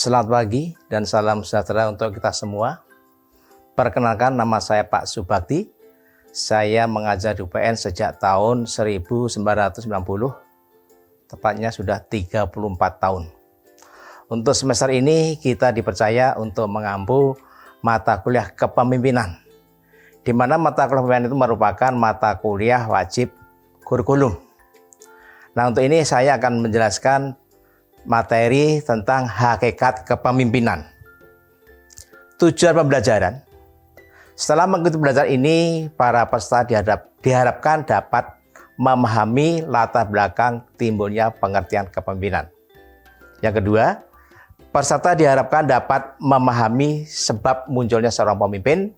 Selamat pagi dan salam sejahtera untuk kita semua. Perkenalkan, nama saya Pak Subakti. Saya mengajar di UPN sejak tahun 1990, tepatnya sudah 34 tahun. Untuk semester ini kita dipercaya untuk mengampu mata kuliah kepemimpinan, di mana mata kuliah kepemimpinan itu merupakan mata kuliah wajib kurikulum. Nah, untuk ini saya akan menjelaskan materi tentang hakikat kepemimpinan. Tujuan pembelajaran. Setelah mengikuti pembelajaran ini, para peserta diharapkan dapat memahami latar belakang timbulnya pengertian kepemimpinan. Yang kedua, peserta diharapkan dapat memahami sebab munculnya seorang pemimpin.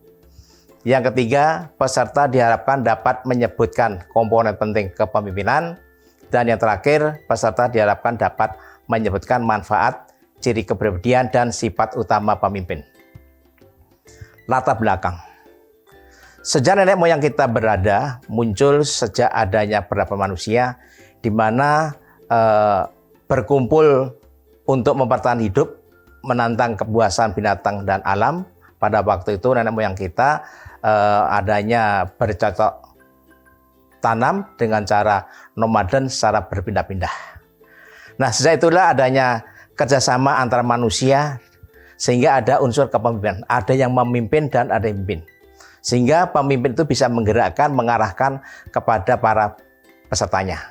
Yang ketiga, peserta diharapkan dapat menyebutkan komponen penting kepemimpinan. Dan yang terakhir, peserta diharapkan dapat menyebutkan manfaat, ciri kepribadian, dan sifat utama pemimpin. Latar belakang. Sejak nenek moyang kita berada, muncul sejak adanya peradaban manusia, di mana berkumpul untuk mempertahankan hidup, menantang kepuasan binatang dan alam. Pada waktu itu nenek moyang kita adanya bercocok tanam dengan cara nomaden secara berpindah-pindah. Nah, sejak itulah adanya kerjasama antara manusia sehingga ada unsur kepemimpinan. Ada yang memimpin dan ada yang memimpin. Sehingga pemimpin itu bisa menggerakkan, mengarahkan kepada para pesertanya.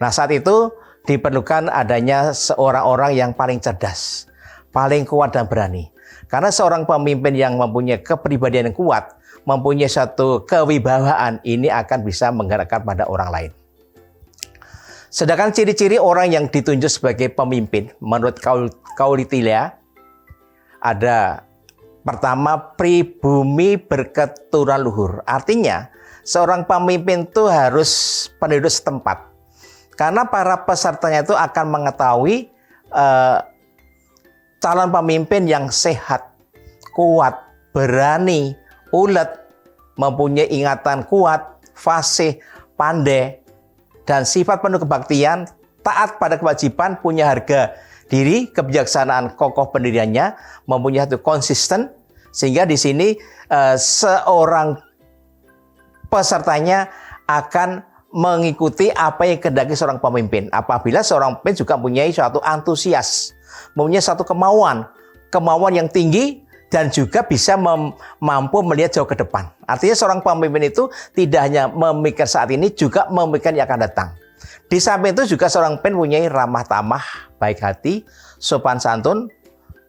Nah, saat itu diperlukan adanya seorang orang yang paling cerdas, paling kuat dan berani. Karena seorang pemimpin yang mempunyai kepribadian yang kuat, mempunyai satu kewibawaan, ini akan bisa menggerakkan pada orang lain. Sedangkan ciri-ciri orang yang ditunjuk sebagai pemimpin menurut Kaulitilia ada pertama, pribumi berketurunan luhur. Artinya seorang pemimpin itu harus penduduk setempat. Karena para pesertanya itu akan mengetahui calon pemimpin yang sehat, kuat, berani, ulet, mempunyai ingatan kuat, fasih, pandai, dan sifat penuh kebaktian, taat pada kewajiban, punya harga diri, kebijaksanaan, kokoh pendiriannya, mempunyai satu konsisten, sehingga di sini seorang pesertanya akan mengikuti apa yang kehendaki seorang pemimpin. Apabila seorang pemimpin juga mempunyai suatu antusias, mempunyai satu kemauan yang tinggi, dan juga bisa mampu melihat jauh ke depan. Artinya seorang pemimpin itu tidak hanya memikir saat ini, juga memikirkan yang akan datang. Di samping itu juga seorang pemimpin punya ramah tamah, baik hati, sopan santun,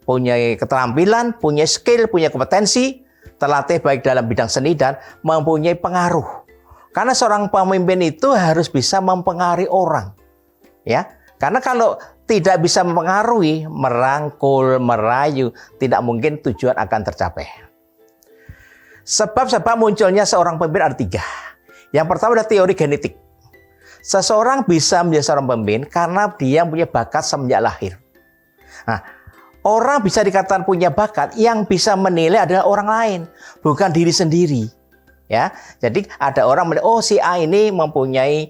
punya keterampilan, punya skill, punya kompetensi, terlatih baik dalam bidang seni dan mempunyai pengaruh. Karena seorang pemimpin itu harus bisa mempengaruhi orang. Ya, karena kalau tidak bisa mempengaruhi, merangkul, merayu, tidak mungkin tujuan akan tercapai. Sebab-sebab munculnya seorang pemimpin ada 3. Yang pertama adalah teori genetik. Seseorang bisa menjadi seorang pemimpin karena dia punya bakat semenjak lahir. Nah, orang bisa dikatakan punya bakat, yang bisa menilai adalah orang lain, bukan diri sendiri. Ya, jadi ada orang menilai, oh si A ini mempunyai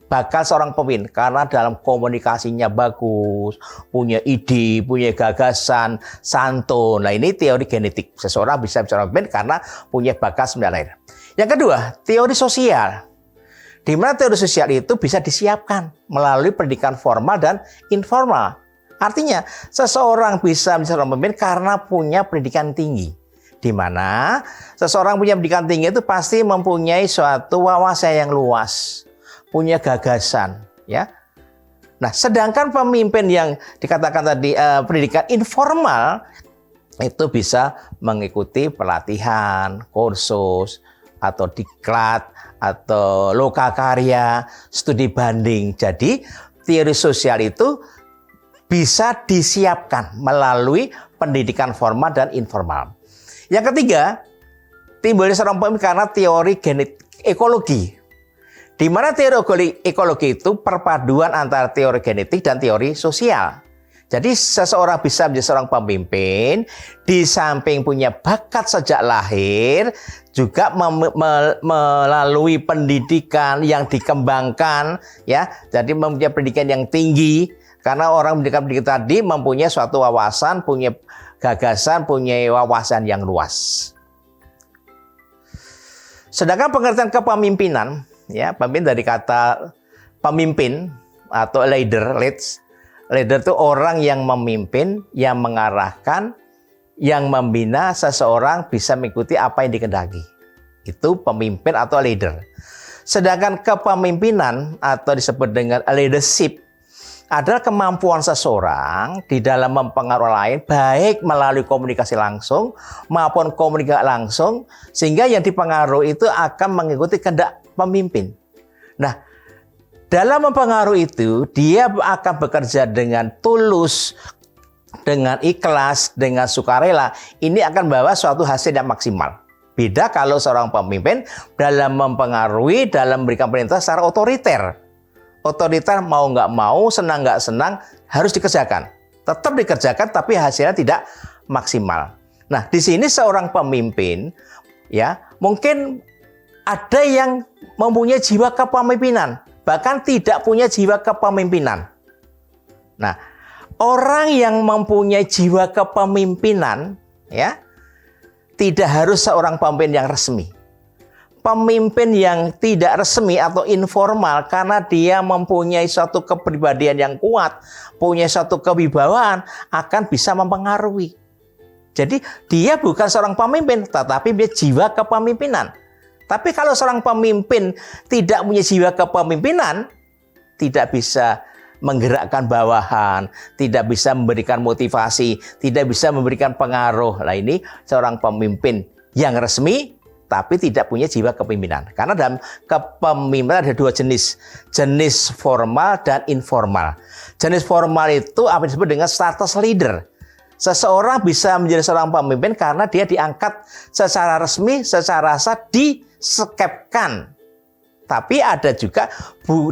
bakal seorang pemimpin karena dalam komunikasinya bagus, punya ide, punya gagasan, santun. Nah, ini teori genetik. Seseorang bisa seorang pemimpin karena punya bakat semenjak lahir. Yang kedua, teori sosial. Di mana teori sosial itu bisa disiapkan melalui pendidikan formal dan informal. Artinya, seseorang bisa menjadi seorang pemimpin karena punya pendidikan tinggi. Di mana seseorang punya pendidikan tinggi itu pasti mempunyai suatu wawasan yang luas, punya gagasan, ya. Nah, sedangkan pemimpin yang dikatakan tadi pendidikan informal itu bisa mengikuti pelatihan, kursus, atau diklat, atau lokakarya, studi banding. Jadi, teori sosial itu bisa disiapkan melalui pendidikan formal dan informal. Yang ketiga, timbulnya seorang pemimpin karena teori ekologi. Di mana teori ekologi itu perpaduan antara teori genetik dan teori sosial. Jadi seseorang bisa menjadi seorang pemimpin, di samping punya bakat sejak lahir, juga melalui pendidikan yang dikembangkan, ya. Jadi mempunyai pendidikan yang tinggi, Karena orang pendidikan tadi mempunyai suatu wawasan, punya gagasan, punya wawasan yang luas. Sedangkan pengertian kepemimpinan, ya, pemimpin dari kata pemimpin atau leader, leader itu orang yang memimpin, yang mengarahkan, yang membina seseorang bisa mengikuti apa yang dikehendaki. Itu pemimpin atau leader. Sedangkan kepemimpinan atau disebut dengan leadership adalah kemampuan seseorang di dalam mempengaruhi lain, baik melalui komunikasi langsung maupun komunikasi langsung, sehingga yang dipengaruhi itu akan mengikuti kehendak pemimpin. Nah, dalam mempengaruhi itu, dia akan bekerja dengan tulus, dengan ikhlas, dengan sukarela. Ini akan membawa suatu hasil yang maksimal. Beda kalau seorang pemimpin dalam mempengaruhi, dalam memberikan perintah secara otoriter. Otoriter mau nggak mau, senang nggak senang, harus dikerjakan. Tetap dikerjakan, tapi hasilnya tidak maksimal. Nah, di sini seorang pemimpin, ya, mungkin ada yang mempunyai jiwa kepemimpinan, bahkan tidak punya jiwa kepemimpinan. Nah, orang yang mempunyai jiwa kepemimpinan, ya, tidak harus seorang pemimpin yang resmi. Pemimpin yang tidak resmi atau informal karena dia mempunyai suatu kepribadian yang kuat, punya suatu kewibawaan, akan bisa mempengaruhi. Jadi dia bukan seorang pemimpin, tetapi dia jiwa kepemimpinan. Tapi kalau seorang pemimpin tidak punya jiwa kepemimpinan, tidak bisa menggerakkan bawahan, tidak bisa memberikan motivasi, tidak bisa memberikan pengaruh. Nah, ini seorang pemimpin yang resmi tapi tidak punya jiwa kepemimpinan. Karena dalam kepemimpinan ada dua jenis. Jenis formal dan informal. Jenis formal itu apa yang disebut dengan status leader. Seseorang bisa menjadi seorang pemimpin karena dia diangkat secara resmi, secara sah, disekepkan. Tapi ada juga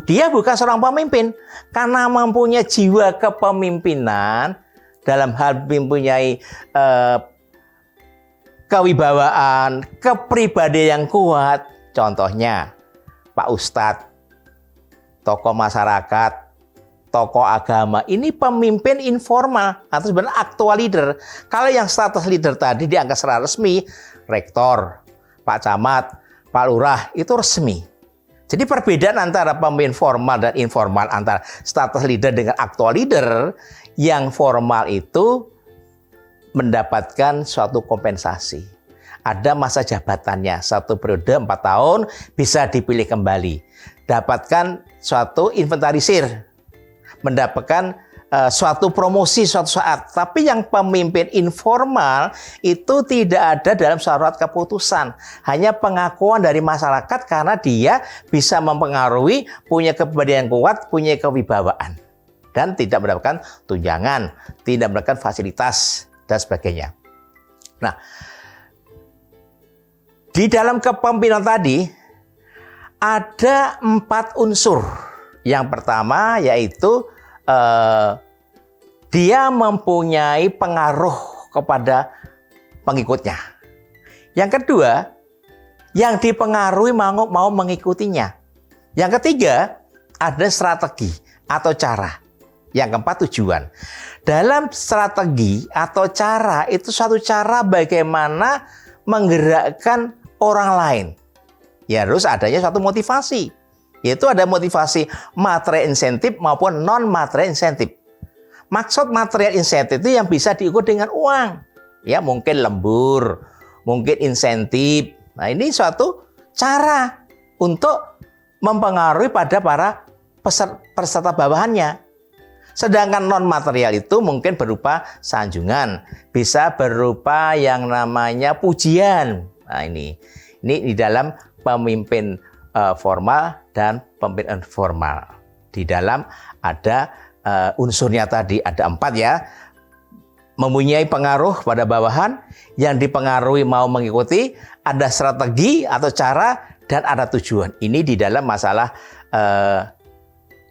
dia bukan seorang pemimpin karena mempunyai jiwa kepemimpinan dalam hal mempunyai kewibawaan, kepribadian yang kuat. Contohnya Pak Ustadz, tokoh masyarakat, tokoh agama. Ini pemimpin informal atau sebenarnya aktual leader. Kalau yang status leader tadi diangkat secara resmi, rektor, Pak Camat, Pak Lurah, itu resmi. Jadi perbedaan antara pemimpin formal dan informal, antara status leader dengan aktual leader, yang formal itu mendapatkan suatu kompensasi. Ada masa jabatannya, 1 periode 4 tahun, bisa dipilih kembali. Dapatkan suatu inventarisir, mendapatkan suatu promosi suatu saat. Tapi yang pemimpin informal itu tidak ada dalam surat keputusan. Hanya pengakuan dari masyarakat karena dia bisa mempengaruhi, punya kepribadian yang kuat, punya kewibawaan. Dan tidak mendapatkan tunjangan, tidak mendapatkan fasilitas, dan sebagainya. Nah, di dalam kepemimpinan tadi ada 4 unsur. Yang pertama yaitu dia mempunyai pengaruh kepada pengikutnya. Yang kedua, yang dipengaruhi mau mengikutinya. Yang ketiga, ada strategi atau cara. Yang keempat, tujuan. Dalam strategi atau cara itu suatu cara bagaimana menggerakkan orang lain. Ya, harus adanya suatu motivasi. Yaitu ada motivasi material insentif maupun non material insentif. Maksud material insentif itu yang bisa diukur dengan uang. Ya, mungkin lembur, mungkin insentif. Nah, ini suatu cara untuk mempengaruhi pada para peserta bawahannya. Sedangkan non material itu mungkin berupa sanjungan, bisa berupa yang namanya pujian. Nah, ini di dalam pemimpin formal dan pemimpin informal. Di dalam ada unsurnya tadi ada 4 ya. Mempunyai pengaruh pada bawahan, yang dipengaruhi mau mengikuti, ada strategi atau cara, dan ada tujuan. Ini di dalam masalah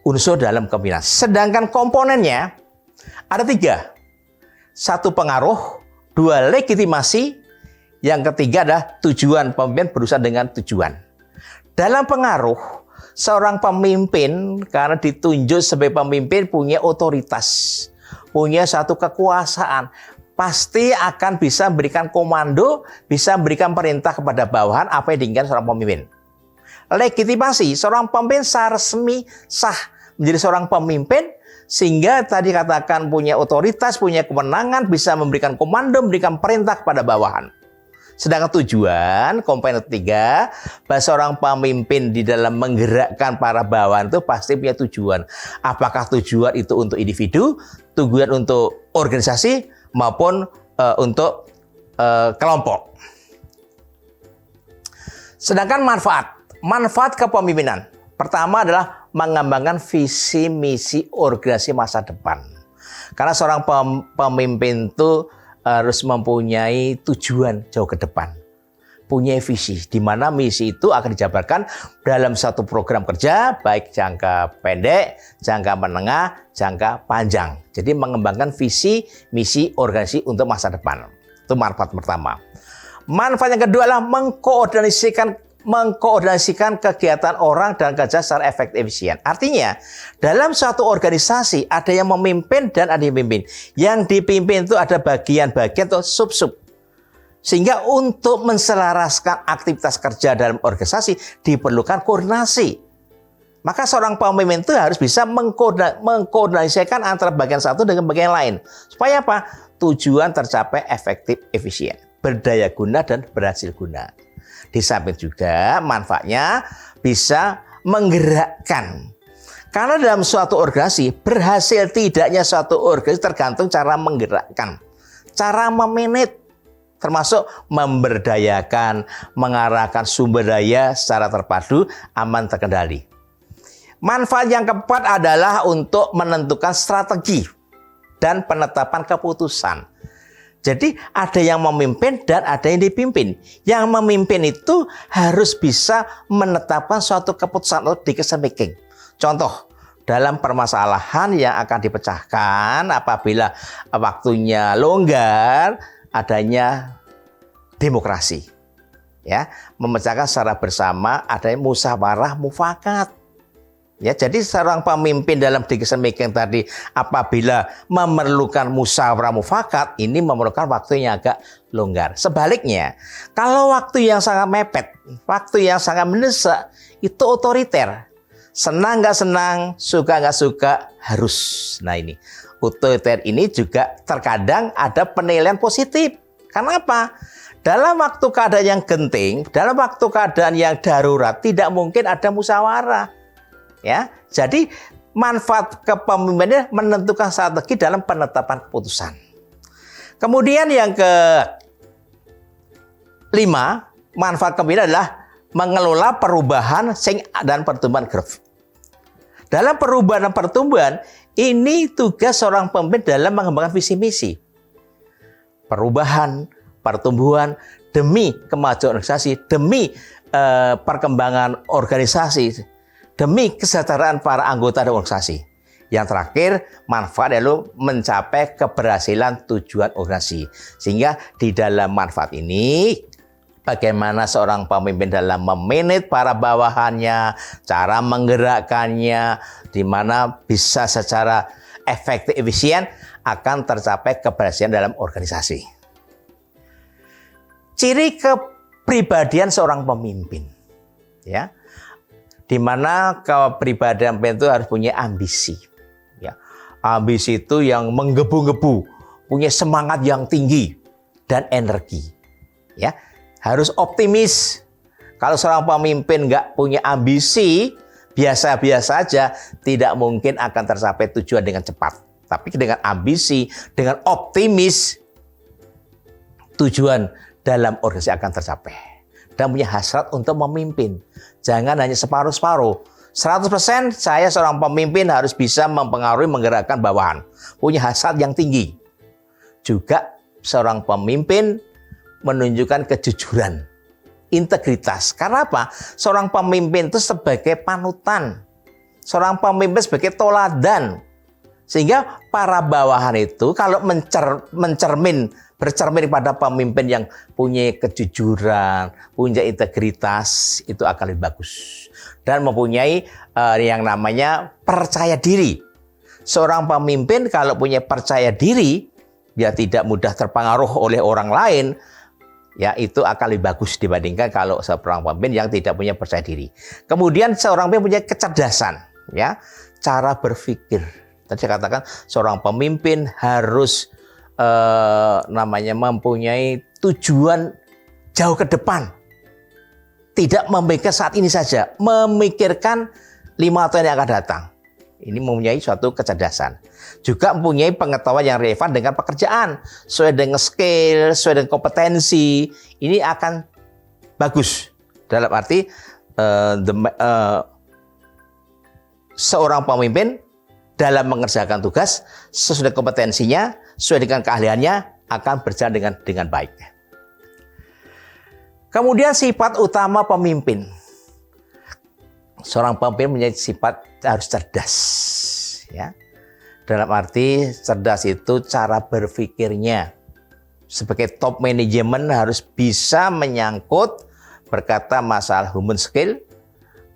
unsur dalam kepemimpinan. Sedangkan komponennya ada 3. 1 pengaruh, 2 legitimasi, yang ketiga adalah tujuan. Pemimpin berusaha dengan tujuan. Dalam pengaruh, seorang pemimpin karena ditunjuk sebagai pemimpin punya otoritas, punya satu kekuasaan, pasti akan bisa memberikan komando, bisa memberikan perintah kepada bawahan apa yang diinginkan seorang pemimpin. Legitimasi seorang pemimpin secara resmi sah menjadi seorang pemimpin, sehingga tadi katakan punya otoritas, punya kewenangan, bisa memberikan komando, memberikan perintah kepada bawahan. Sedangkan tujuan, komponen ketiga, bahwa seorang pemimpin di dalam menggerakkan para bawahan itu pasti punya tujuan. Apakah tujuan itu untuk individu, tujuan untuk organisasi, maupun untuk kelompok. Sedangkan manfaat kepemimpinan. Pertama adalah mengembangkan visi misi organisasi masa depan. Karena seorang pemimpin itu harus mempunyai tujuan jauh ke depan. Punya visi, di mana misi itu akan dijabarkan dalam satu program kerja, baik jangka pendek, jangka menengah, jangka panjang. Jadi mengembangkan visi, misi organisasi untuk masa depan. Itu manfaat pertama. Manfaat yang kedua adalah mengkoordinasikan kegiatan orang dan kerja secara efektif efisien. Artinya, dalam suatu organisasi ada yang memimpin dan ada yang memimpin. Yang dipimpin itu ada bagian-bagian atau sub-sub. Sehingga untuk menselaraskan aktivitas kerja dalam organisasi diperlukan koordinasi. Maka seorang pemimpin itu harus bisa mengkoordinasikan antara bagian satu dengan bagian lain. Supaya apa? Tujuan tercapai efektif efisien, berdaya guna dan berhasil guna. Di samping juga manfaatnya bisa menggerakkan. Karena dalam suatu organisasi, berhasil tidaknya suatu organisasi tergantung cara menggerakkan, cara memanage, termasuk memberdayakan, mengarahkan sumber daya secara terpadu, aman, terkendali. Manfaat yang keempat adalah untuk menentukan strategi dan penetapan keputusan. Jadi ada yang memimpin dan ada yang dipimpin. Yang memimpin itu harus bisa menetapkan suatu keputusan atau decision making. Contoh, dalam permasalahan yang akan dipecahkan apabila waktunya longgar, adanya demokrasi. Ya, memecahkan secara bersama, adanya musyawarah mufakat. Ya, jadi seorang pemimpin dalam decision making tadi apabila memerlukan musyawarah mufakat, ini memerlukan waktu yang agak longgar. Sebaliknya, kalau waktu yang sangat mepet, waktu yang sangat mendesak, itu otoriter. Senang nggak senang, suka nggak suka, harus. Nah ini, otoriter ini juga terkadang ada penilaian positif. Karena apa? Dalam waktu keadaan yang genting, dalam waktu keadaan yang darurat, tidak mungkin ada musyawarah. Ya, jadi manfaat kepemimpinan menentukan strategi dalam penetapan keputusan. Kemudian yang kelima, manfaat kepemimpinan adalah mengelola perubahan dan pertumbuhan growth. Dalam perubahan dan pertumbuhan, ini tugas seorang pemimpin dalam mengembangkan visi misi. Perubahan, pertumbuhan demi kemajuan organisasi, demi perkembangan organisasi, demi kesejahteraan para anggota dan organisasi. Yang terakhir, manfaat adalah mencapai keberhasilan tujuan organisasi. Sehingga di dalam manfaat ini, bagaimana seorang pemimpin dalam memanage para bawahannya, cara menggerakkannya, di mana bisa secara efektif efisien akan tercapai keberhasilan dalam organisasi. Ciri kepribadian seorang pemimpin, ya. Di mana kepribadian itu harus punya ambisi. Ya. Ambisi itu yang menggebu-gebu, punya semangat yang tinggi dan energi. Ya. Harus optimis. Kalau seorang pemimpin nggak punya ambisi, biasa-biasa aja, tidak mungkin akan tercapai tujuan dengan cepat. Tapi dengan ambisi, dengan optimis, tujuan dalam organisasi akan tercapai. Dan punya hasrat untuk memimpin. Jangan hanya separuh-separuh. 100% saya seorang pemimpin harus bisa mempengaruhi, menggerakkan bawahan. Punya hasrat yang tinggi. Juga seorang pemimpin menunjukkan kejujuran, integritas. Karena apa? Seorang pemimpin itu sebagai panutan. Seorang pemimpin sebagai toladan. Sehingga para bawahan itu kalau mencermin bercermin pada pemimpin yang punya kejujuran, punya integritas, itu akan lebih bagus. Dan mempunyai yang namanya percaya diri. Seorang pemimpin kalau punya percaya diri, dia tidak mudah terpengaruh oleh orang lain, ya itu akan lebih bagus dibandingkan kalau seorang pemimpin yang tidak punya percaya diri. Kemudian seorang pemimpin punya kecerdasan, ya, cara berpikir. Tadi saya katakan seorang pemimpin harus mempunyai tujuan jauh ke depan. Tidak memikirkan saat ini saja, memikirkan 5 tahun yang akan datang. Ini mempunyai suatu kecerdasan. Juga mempunyai pengetahuan yang relevan dengan pekerjaan, sesuai dengan skill, sesuai dengan kompetensi. Ini akan bagus. Dalam arti seorang pemimpin dalam mengerjakan tugas sesuai dengan kompetensinya, sesuai dengan keahliannya, akan berjalan dengan baik. Kemudian sifat utama pemimpin. Seorang pemimpin punya sifat harus cerdas, ya. Dalam arti cerdas itu cara berpikirnya. Sebagai top manajemen harus bisa menyangkut berkata masalah human skill,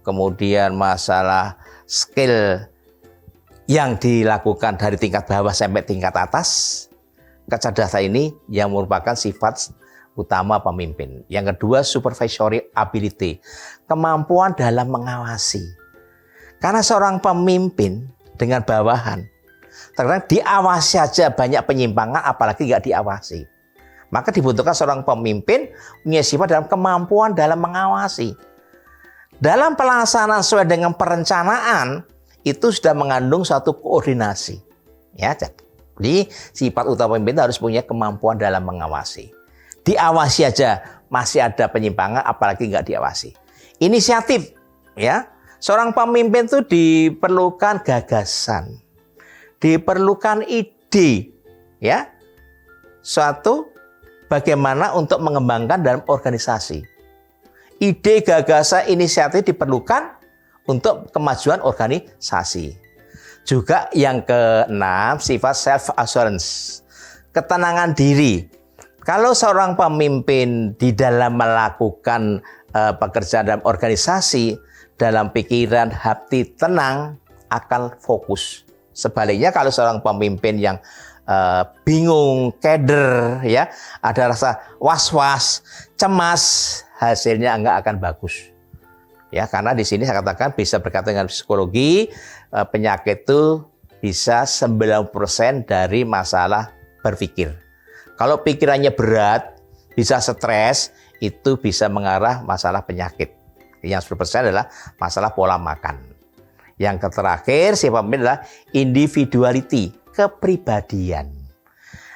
kemudian masalah skill yang dilakukan dari tingkat bawah sampai tingkat atas. Kecerdasan ini yang merupakan sifat utama pemimpin. Yang kedua, supervisory ability, kemampuan dalam mengawasi. Karena seorang pemimpin dengan bawahan, terkadang diawasi saja banyak penyimpangan, apalagi nggak diawasi. Maka dibutuhkan seorang pemimpin punya sifat dalam kemampuan dalam mengawasi. Dalam pelaksanaan sesuai dengan perencanaan, itu sudah mengandung suatu koordinasi. Ya, jadi sifat utama pemimpin harus punya kemampuan dalam mengawasi. Diawasi aja masih ada penyimpangan, apalagi nggak diawasi. Inisiatif, ya. Seorang pemimpin itu diperlukan gagasan, diperlukan ide, ya. Suatu bagaimana untuk mengembangkan dalam organisasi. Ide, gagasan, inisiatif diperlukan untuk kemajuan organisasi. Juga yang keenam, sifat self-assurance, ketenangan diri. Kalau seorang pemimpin di dalam melakukan pekerjaan dalam organisasi, dalam pikiran, hati tenang, akan fokus. Sebaliknya kalau seorang pemimpin yang bingung, keder, ya, ada rasa was-was, cemas, hasilnya enggak akan bagus. Ya, karena di sini saya katakan bisa berkaitan dengan psikologi, penyakit itu bisa 90% dari masalah berpikir. Kalau pikirannya berat, bisa stres, itu bisa mengarah masalah penyakit. Yang 10% adalah masalah pola makan. Yang terakhir, sifat pemimpin adalah individuality, kepribadian.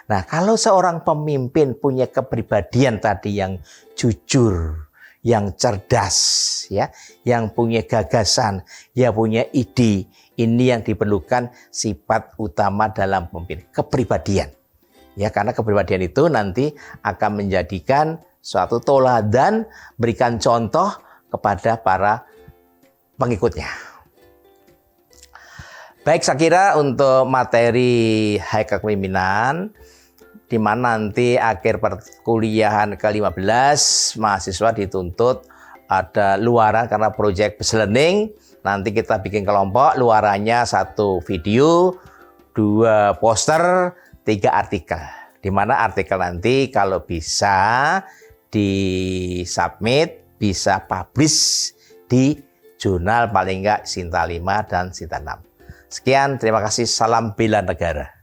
Nah, kalau seorang pemimpin punya kepribadian tadi yang jujur, yang cerdas, ya, yang punya gagasan, yang punya ide, ini yang diperlukan sifat utama dalam pemimpin, kepribadian. Ya, karena kepribadian itu nanti akan menjadikan suatu teladan, berikan contoh kepada para pengikutnya. Baik, saya kira untuk materi High Kepemimpinan, di mana nanti akhir perkuliahan ke-15 mahasiswa dituntut ada luaran karena project based learning. Nanti kita bikin kelompok, luarannya 1 video, 2 poster, 3 artikel. Di mana artikel nanti kalau bisa di-submit, bisa publish di jurnal paling enggak Sinta 5 dan Sinta 6. Sekian, terima kasih, salam bela negara.